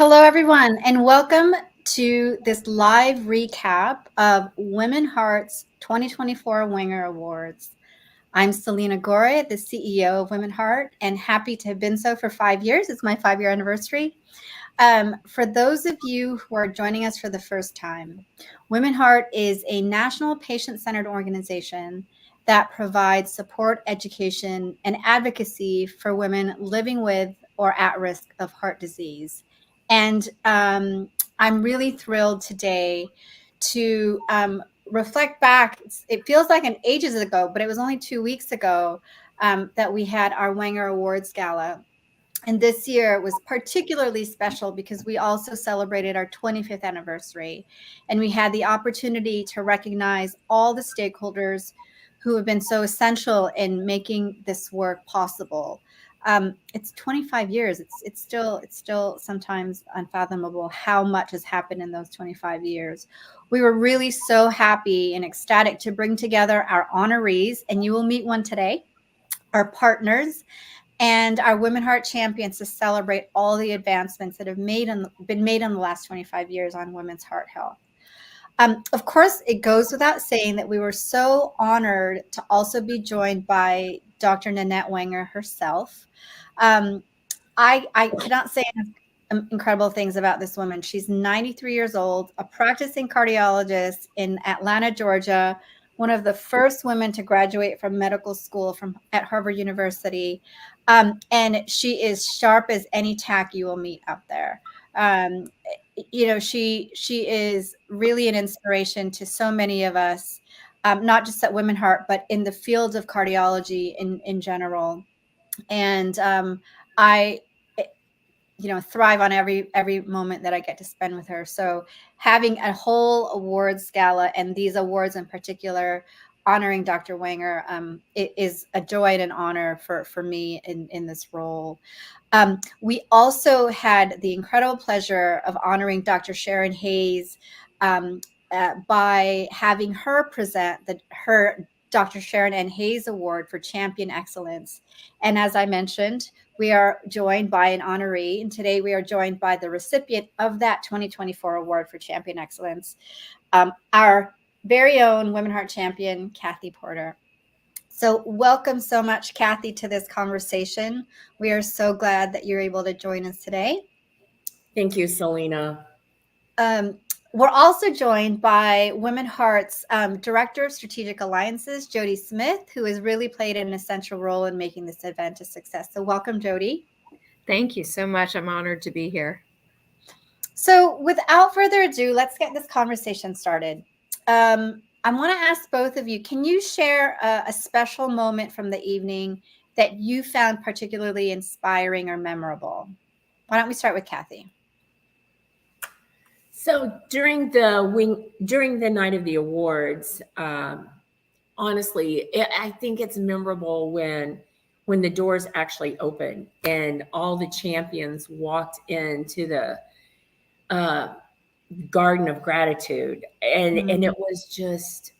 Hello, everyone, and welcome to this live recap of Women Heart's 2024 Wenger Awards. I'm Celina Gorre, the CEO of Women Heart, and happy to have been so for 5 years. It's my 5-year anniversary. For those of you who are joining us for the first time, Women Heart is a national patient-centered organization that provides support, education, and advocacy for women living with or at risk of heart disease. And I'm really thrilled today to reflect back. It feels like an ages ago, but it was only 2 weeks ago that we had our Wenger Awards Gala. And this year was particularly special because we also celebrated our 25th anniversary. And we had the opportunity to recognize all the stakeholders who have been so essential in making this work possible. It's 25 years. It's still sometimes unfathomable how much has happened in those 25 years. We were really so happy and ecstatic to bring together our honorees, and you will meet one today, our partners, and our Women Heart champions to celebrate all the advancements that have been made in the last 25 years on women's heart health. Of course, it goes without saying that we were so honored to also be joined by Dr. Nanette Wenger herself. I cannot say enough incredible things about this woman. She's 93 years old, a practicing cardiologist in Atlanta, Georgia, one of the first women to graduate from medical school at Harvard University. And she is sharp as any tack you will meet out there. She is really an inspiration to so many of us, not just at Women Heart, but in the field of cardiology in general. And I thrive on every moment that I get to spend with her. So having a whole awards gala, and these awards in particular honoring Dr. Wenger, it is a joy and an honor for me in this role. We also had the incredible pleasure of honoring Dr. Sharonne Hayes by having her present her Dr. Sharonne N. Hayes Award for Champion Excellence. And as I mentioned, we are joined by an honoree, and today we are joined by the recipient of that 2024 Award for Champion Excellence, our very own Women Heart champion, Cathy Porter. So welcome so much, Cathy, to this conversation. We are so glad that you're able to join us today. Thank you, Celina. We're also joined by Women Heart's Director of Strategic Alliances, Jodi Smith, who has really played an essential role in making this event a success. So welcome, Jodi. Thank you so much. I'm honored to be here. So without further ado, let's get this conversation started. I want to ask both of you, can you share a special moment from the evening that you found particularly inspiring or memorable? Why don't we start with Cathy? So during the night of the awards, honestly, I think it's memorable when the doors actually opened and all the champions walked into the garden of gratitude, and it was just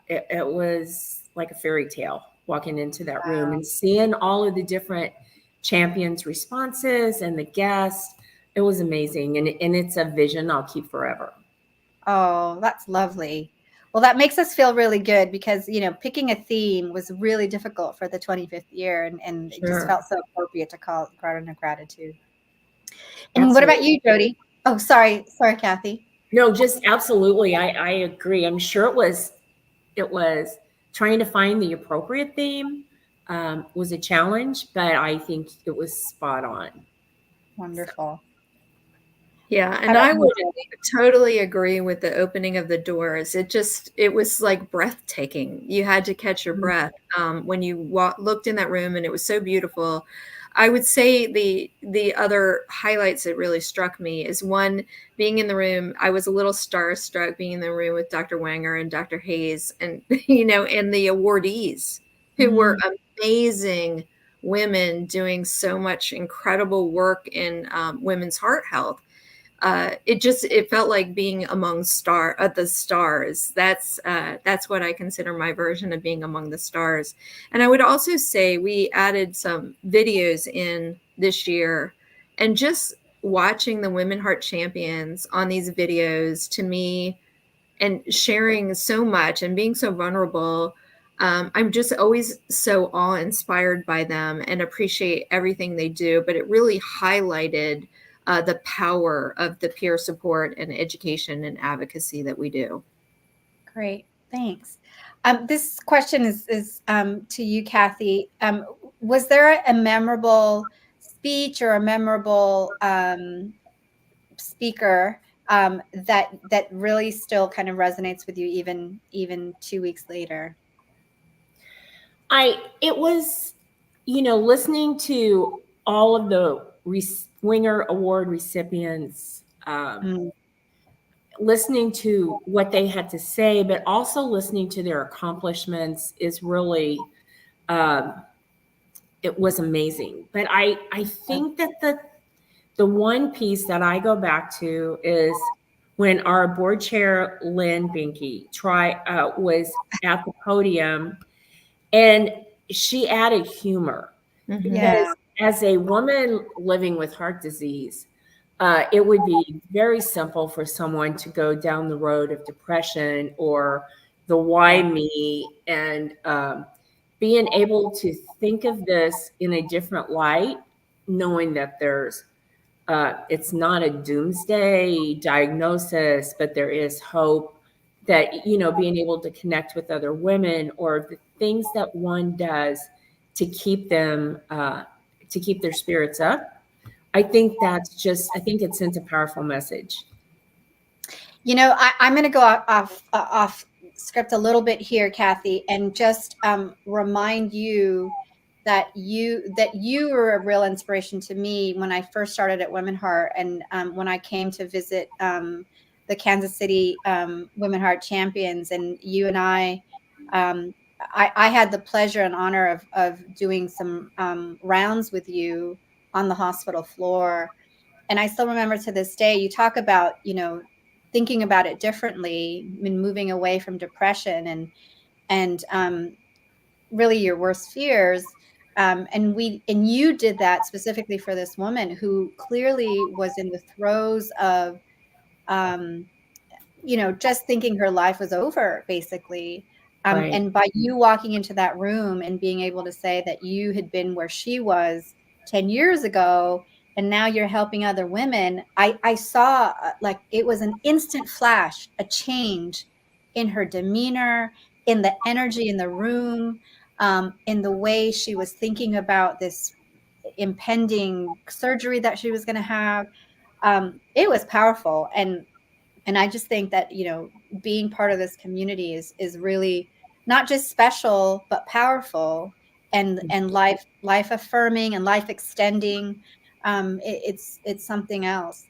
it was like a fairy tale walking into that room and seeing all of the different champions' responses and the guests. It was amazing, and it's a vision I'll keep forever. Oh, that's lovely. Well, that makes us feel really good because, picking a theme was really difficult for the 25th year, and It just felt so appropriate to call it Garden of Gratitude. And absolutely. What about you, Jodi? Oh, sorry, Cathy. No, just absolutely. I agree. I'm sure it was trying to find the appropriate theme was a challenge, but I think it was spot on. Wonderful. Yeah, and I would totally agree with the opening of the doors. It was like breathtaking. You had to catch your breath when you looked in that room, and it was so beautiful. I would say the other highlights that really struck me is one, being in the room. I was a little starstruck being in the room with Dr. Wenger and Dr. Hayes, and and the awardees who were amazing women doing so much incredible work in women's heart health. It felt like being among the stars. That's what I consider my version of being among the stars. And I would also say we added some videos in this year, and just watching the Women Heart Champions on these videos, to me, and sharing so much and being so vulnerable, I'm just always so awe-inspired by them and appreciate everything they do. But it really highlighted the power of the peer support and education and advocacy that we do. Great, thanks. This question is to you, Cathy. Was there a memorable speech or a memorable speaker that really still kind of resonates with you even 2 weeks later? It was, listening to all of the Wenger Award recipients, listening to what they had to say, but also listening to their accomplishments is really, it was amazing. But I think that the one piece that I go back to is when our board chair, Lynn Binky, was at the podium, and she added humor. Mm-hmm. Because as a woman living with heart disease, it would be very simple for someone to go down the road of depression or the why me, and being able to think of this in a different light, knowing that it's not a doomsday diagnosis, but there is hope, that, being able to connect with other women, or the things that one does to keep them, to keep their spirits up. I think it sends a powerful message. I'm going to go off script a little bit here, Cathy, and just remind you that you were a real inspiration to me when I first started at Women Heart, and when I came to visit the Kansas City Women Heart Champions, and you and I had the pleasure and honor of doing some rounds with you on the hospital floor. And I still remember to this day, you talk about, thinking about it differently and moving away from depression and really your worst fears. And you did that specifically for this woman who clearly was in the throes of, um, just thinking her life was over, basically. Right. And by you walking into that room and being able to say that you had been where she was 10 years ago, and now you're helping other women, I saw like it was an instant flash, a change in her demeanor, in the energy in the room, in the way she was thinking about this impending surgery that she was going to have. It was powerful. And I just think that, being part of this community is really not just special, but powerful and life affirming and life extending. It's something else.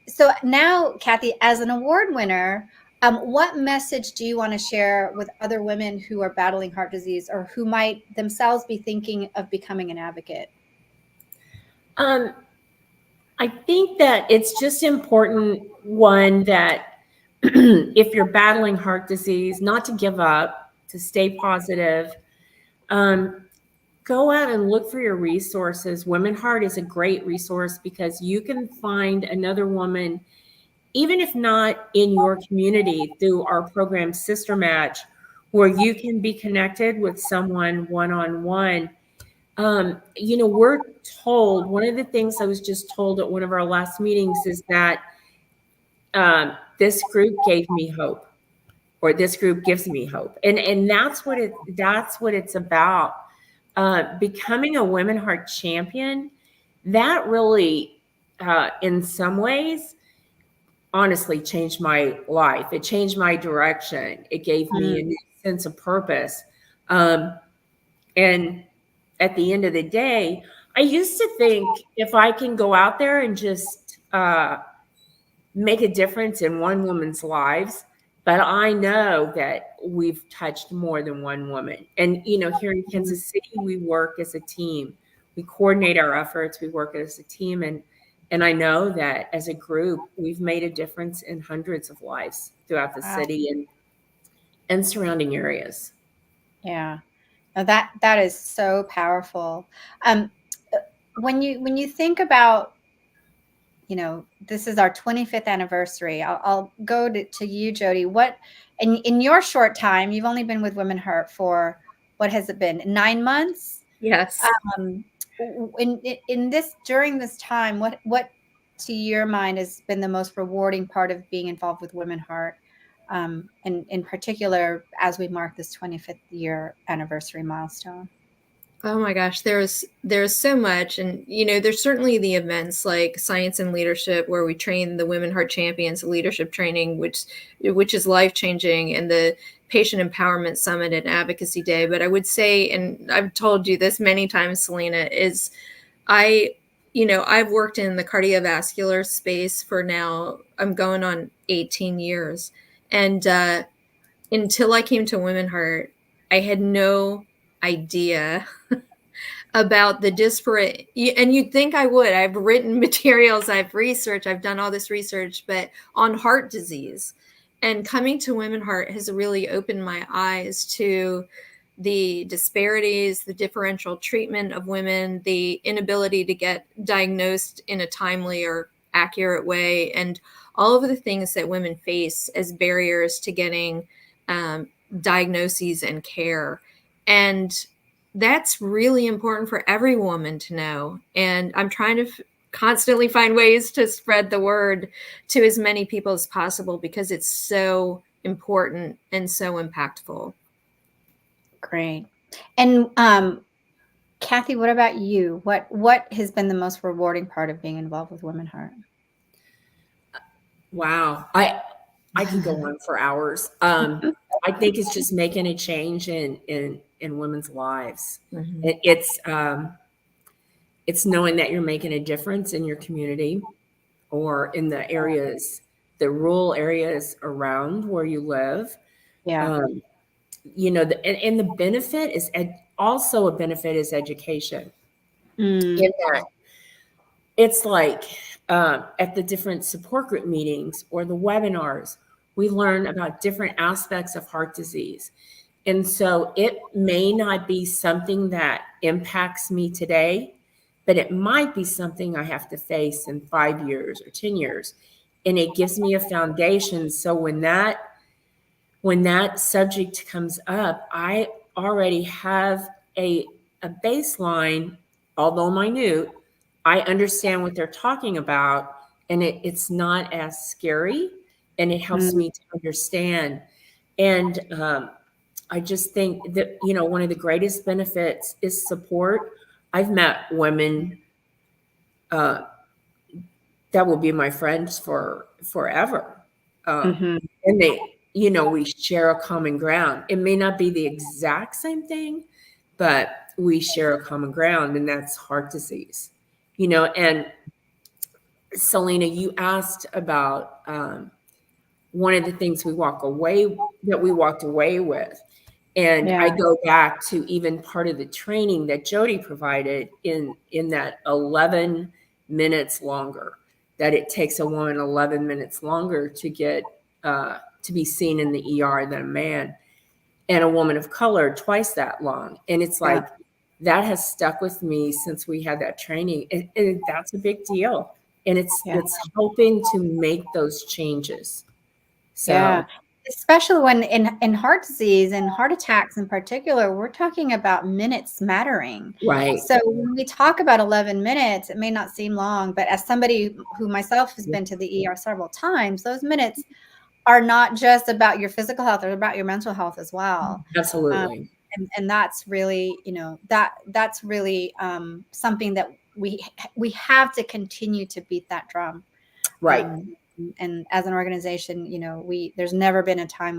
So now, Cathy, as an award winner, what message do you want to share with other women who are battling heart disease or who might themselves be thinking of becoming an advocate? I think that it's just important, one, that if you're battling heart disease, not to give up, to stay positive. Go out and look for your resources. Women Heart is a great resource because you can find another woman, even if not in your community, through our program Sister Match, where you can be connected with someone one-on-one. We're told, one of the things I was just told at one of our last meetings is that this group gave me hope, or this group gives me hope. And that's what it's about. Becoming a Women Heart champion, that really, in some ways, honestly changed my life. It changed my direction. It gave me a new sense of purpose. And at the end of the day, I used to think if I can go out there and just make a difference in one woman's lives, but I know that we've touched more than one woman. And, here in Kansas City, we work as a team. We coordinate our efforts. We work as a team. And I know that as a group, we've made a difference in hundreds of lives throughout the city and surrounding areas. Yeah. That is so powerful. When you think about this is our 25th anniversary. I'll go to you, Jodi. What, in your short time, you've only been with Women Heart for, what has it been, 9 months? Yes. During this time, what to your mind has been the most rewarding part of being involved with Women Heart, and in particular as we mark this 25th year anniversary milestone? Oh my gosh, there's so much. And there's certainly the events like Science and Leadership, where we train the Women Heart Champions, leadership training, which is life-changing, and the Patient Empowerment Summit and Advocacy Day. But I would say, and I've told you this many times, Celina, is I've worked in the cardiovascular space for now, I'm going on 18 years. And until I came to Women Heart, I had no idea about the disparate, and you'd think I would. I've written materials, I've researched, I've done all this research, but on heart disease. And coming to Women Heart has really opened my eyes to the disparities, the differential treatment of women, the inability to get diagnosed in a timely or accurate way, and all of the things that women face as barriers to getting diagnoses and care. And that's really important for every woman to know. And I'm trying to constantly find ways to spread the word to as many people as possible, because it's so important and so impactful. Great. And Cathy, what about you? What has been the most rewarding part of being involved with Women Heart? Wow. I can go on for hours. I think it's just making a change in women's lives. Mm-hmm. It's knowing that you're making a difference in your community or in the areas, the rural areas around where you live. Yeah. And the benefit is also a benefit is education. Mm. In that it's like at the different support group meetings or the webinars, we learn about different aspects of heart disease. And so it may not be something that impacts me today, but it might be something I have to face in 5 years or 10 years. And it gives me a foundation. So when that subject comes up, I already have a baseline, although minute. I understand what they're talking about, and it's not as scary, and it helps me to understand. And I just think that, one of the greatest benefits is support. I've met women that will be my friends for forever. Mm-hmm. And we share a common ground. It may not be the exact same thing, but we share a common ground, and that's heart disease. And Celina, you asked about one of the things we walked away with. And Yeah. I go back to even part of the training that Jodi provided in that 11 minutes longer, that it takes a woman 11 minutes longer to get to be seen in the ER than a man, and a woman of color twice that long. And it's like, that has stuck with me since we had that training. And that's a big deal. And it's helping to make those changes. So, yeah. Especially when in heart disease and heart attacks in particular, we're talking about minutes mattering. right. So when we talk about 11 minutes, it may not seem long, but as somebody who myself has been to the ER several times, those minutes are not just about your physical health, they're about your mental health as well. Absolutely. And that's really, that's really something that we have to continue to beat that drum. Right. And as an organization, there's never been a time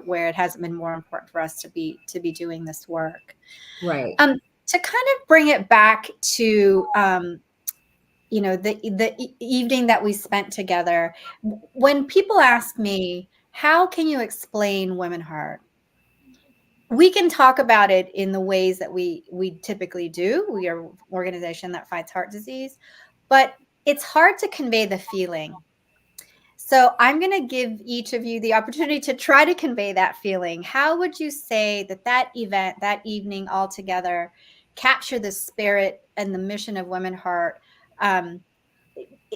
where it hasn't been more important for us to be doing this work. Right. To kind of bring it back to the evening that we spent together, when people ask me, how can you explain Women Heart? We can talk about it in the ways that we typically do. We are an organization that fights heart disease, but it's hard to convey the feeling. So I'm going to give each of you the opportunity to try to convey that feeling. How would you say that event, that evening all together, capture the spirit and the mission of Women Heart?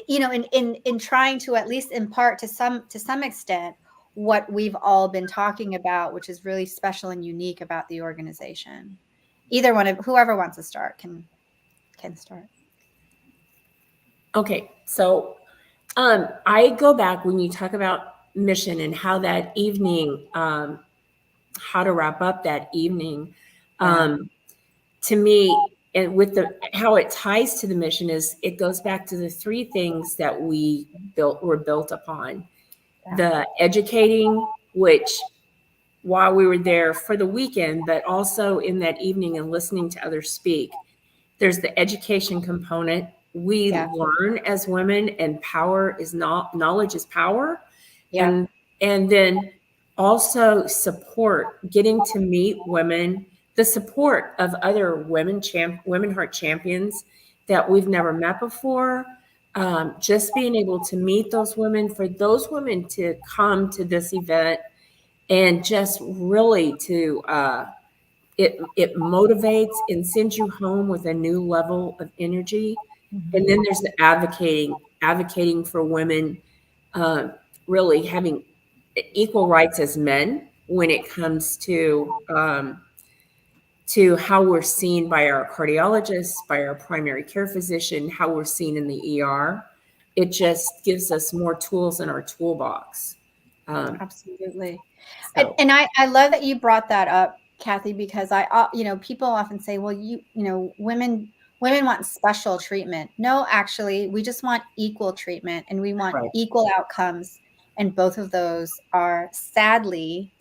you know, in trying to at least impart to some extent what we've all been talking about, which is really special and unique about the organization. Either one of whoever wants to start can start. Okay, so I go back when you talk about mission and how that evening, how to wrap up that evening. To me, and with the how it ties to the mission is it goes back to the three things that were built upon. The educating, which while we were there for the weekend, but also in that evening and listening to others speak, there's the education component. We learn as women, and power is not knowledge is power. And then also support, getting to meet women, the support of other women heart champions that we've never met before. Just being able to meet those women, for those women to come to this event and just really to it motivates and sends you home with a new level of energy. And then there's the advocating for women, really having equal rights as men when it comes to how we're seen by our cardiologists, by our primary care physician, how we're seen in the ER. It just gives us more tools in our toolbox. Absolutely. So. And I love that you brought that up, Cathy, because you know, people often say, well, you know, women want special treatment. No, actually, we just want equal treatment, and we want equal outcomes. And both of those are sadly,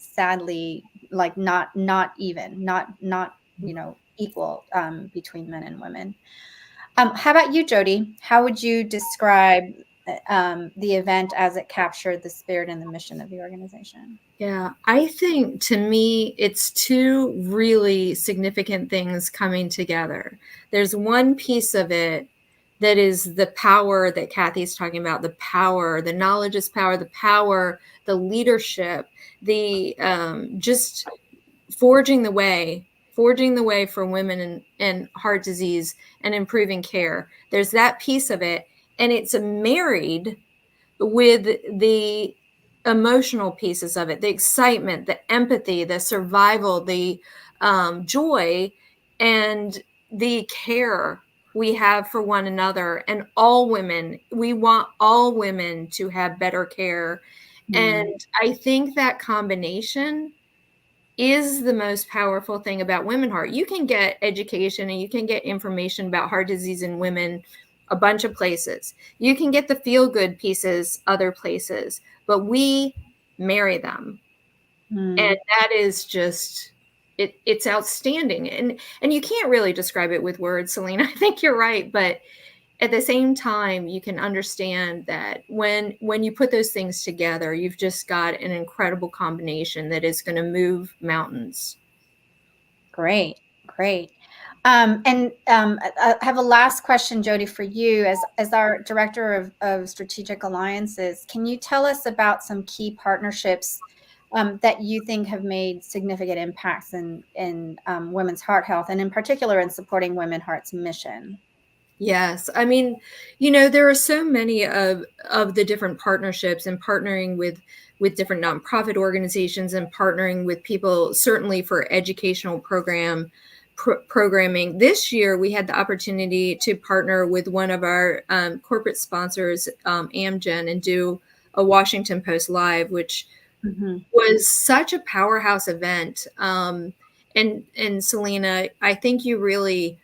like not even, you know, equal between men and women. How about you, Jodi? How would you describe the event as it captured the spirit and the mission of the organization? Yeah, I think to me, it's two really significant things coming together. There's one piece of it that is the power that Cathy's talking about, the power, the knowledge is power, the leadership, the just forging the way for women and heart disease and improving care. There's that piece of it. And it's married with the emotional pieces of it, the excitement, the empathy, the survival, the joy, and the care we have for one another. And all women, we want all women to have better care. And I think that combination is the most powerful thing about Women Heart. You can get education and you can get information about heart disease in women a bunch of places. You can get the feel-good pieces other places, but we marry them. And that is just, it's outstanding. And you can't really describe it with words, Celina. I think you're right. But at the same time, you can understand that when you put those things together, you've just got an incredible combination that is going to move mountains. Great. I have a last question, Jodi, for you as our Director of Strategic Alliances. Can you tell us about some key partnerships that you think have made significant impacts in women's heart health, and in particular in supporting Women's Heart's mission? Yes. I mean, you know, there are so many of the different partnerships and partnering with different nonprofit organizations and partnering with people, certainly for educational programming. This year, we had the opportunity to partner with one of our corporate sponsors, Amgen, and do a Washington Post Live, which was such a powerhouse event. And Celina, I think you really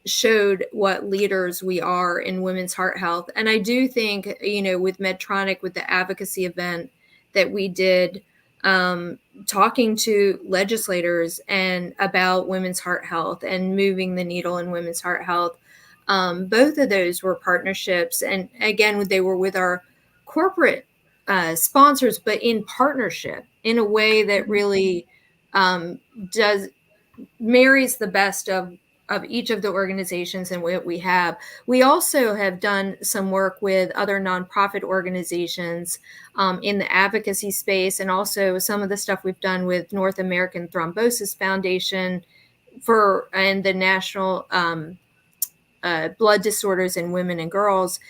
showed what leaders we are in women's heart health. And I do think, you know, with Medtronic, with the advocacy event that we did, talking to legislators and about women's heart health and moving the needle in women's heart health, both of those were partnerships. And again, they were with our corporate sponsors, but in partnership in a way that really marries the best of each of the organizations and what we have. We also have done some work with other nonprofit organizations in the advocacy space, and also some of the stuff we've done with North American Thrombosis Foundation and the National Blood Disorders in Women and Girls.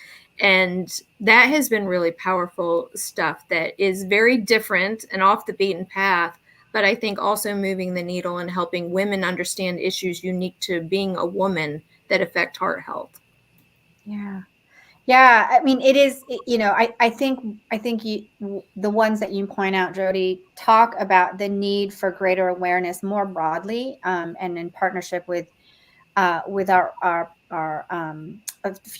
And that has been really powerful stuff that is very different and off the beaten path, but I think also moving the needle and helping women understand issues unique to being a woman that affect heart health. Yeah. Yeah, I mean, it is, I think the ones that you point out, Jodi, talk about the need for greater awareness more broadly, and in partnership with a few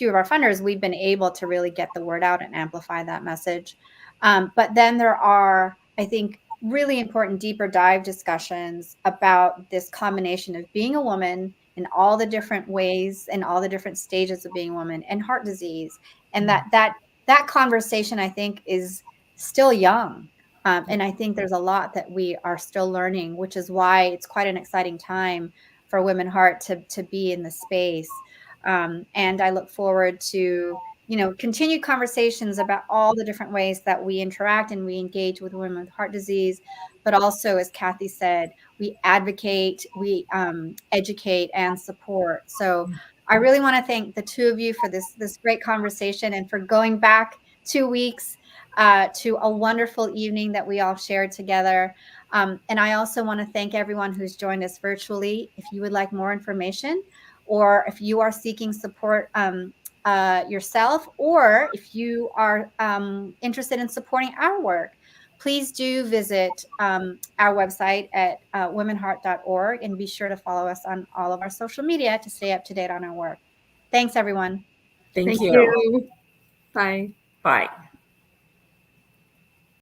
of our funders, we've been able to really get the word out and amplify that message. But then there are, I think, really important deeper dive discussions about this combination of being a woman in all the different ways and all the different stages of being a woman and heart disease. And that conversation, I think, is still young. And I think there's a lot that we are still learning, which is why it's quite an exciting time for Women Heart to be in the space. And I look forward to, continued conversations about all the different ways that we interact and we engage with women with heart disease. But also, as Cathy said, we advocate, we educate and support. So I really want to thank the two of you for this great conversation and for going back 2 weeks to a wonderful evening that we all shared together. And I also want to thank everyone who's joined us virtually. If you would like more information, or if you are seeking support yourself, or if you are interested in supporting our work, please do visit our website at womenheart.org and be sure to follow us on all of our social media to stay up to date on our work. Thanks, everyone. Thank Thank you. you. Bye. Bye.